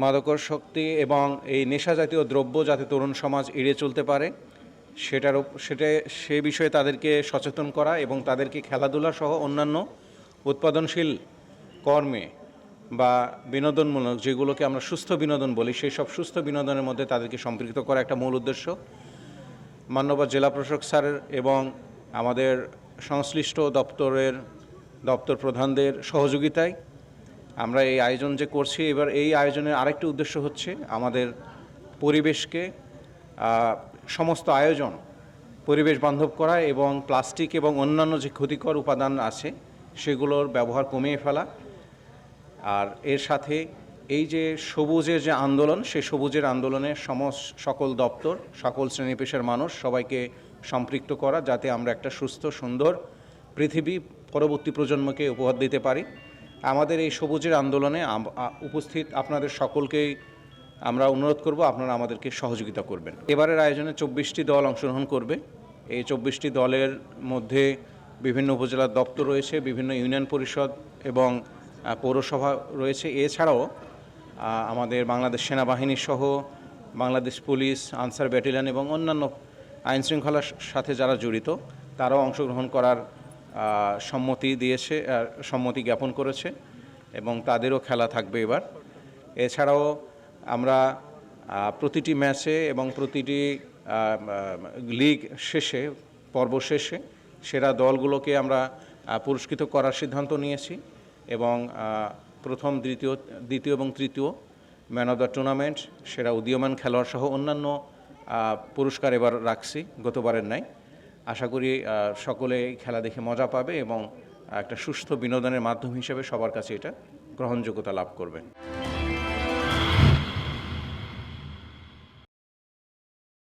মাদকাসক্তি এবং এই নেশা জাতীয় দ্রব্য যাতে তরুণ সমাজ এড়িয়ে চলতে পারে সে বিষয়ে তাদেরকে সচেতন করা এবং তাদেরকে খেলাধুলা সহ অন্যান্য উৎপাদনশীল কর্মে বা বিনোদনমূলক যেগুলোকে আমরা সুস্থ বিনোদন বলি সেই সব সুস্থ বিনোদনের মধ্যে তাদেরকে সম্পৃক্ত করা একটা মূল উদ্দেশ্য। মাননীয় জেলা প্রশাসক স্যারের এবং আমাদের সংশ্লিষ্ট দপ্তর প্রধানদের সহযোগিতায় আমরা এই আয়োজন যে করছি, এবার এই আয়োজনের আরেকটি উদ্দেশ্য হচ্ছে আমাদের পরিবেশকে সমস্ত আয়োজন পরিবেশ বান্ধব করা এবং প্লাস্টিক এবং অন্যান্য যে ক্ষতিকর উপাদান আছে সেগুলোর ব্যবহার কমিয়ে ফেলা। আর এর সাথে এই যে সবুজের যে আন্দোলন, সেই সবুজের আন্দোলনে সকল দপ্তর, সকল শ্রেণী পেশার মানুষ সবাইকে সম্পৃক্ত করা, যাতে আমরা একটা সুস্থ সুন্দর পৃথিবী পরবর্তী প্রজন্মকে উপহার দিতে পারি। আমাদের এই সবুজের আন্দোলনে উপস্থিত আপনাদের সকলকেই আমরা অনুরোধ করব আপনারা আমাদেরকে সহযোগিতা করবেন। এবারের আয়োজনে 24টি দল অংশগ্রহণ করবে। এই 24টি দলের মধ্যে বিভিন্ন উপজেলার দপ্তর রয়েছে, বিভিন্ন ইউনিয়ন পরিষদ এবং পৌরসভা রয়েছে। এছাড়াও আমাদের বাংলাদেশ সেনাবাহিনী সহ বাংলাদেশ পুলিশ, আনসার ব্যাটালিয়ন এবং অন্যান্য আইনশৃঙ্খলার সাথে যারা জড়িত তারাও অংশগ্রহণ করার সম্মতি জ্ঞাপন করেছে এবং তাদেরও খেলা থাকবে এবার। এছাড়াও আমরা প্রতিটি ম্যাচে এবং প্রতিটি লিগ শেষে, পর্ব শেষে সেরা দলগুলোকে আমরা পুরস্কৃত করার সিদ্ধান্ত নিয়েছি এবং প্রথম, দ্বিতীয় এবং তৃতীয় ম্যান অব দ্য টুর্নামেন্ট, সেরা উদীয়মান খেলোয়াড় সহ অন্যান্য পুরস্কার এবার রাখছি গতবারের ন্যায়। আশা করি সকলে খেলা দেখে মজা পাবে এবং একটা সুস্থ বিনোদনের মাধ্যম হিসেবে সবার কাছে এটা গ্রহণযোগ্যতা লাভ করবে।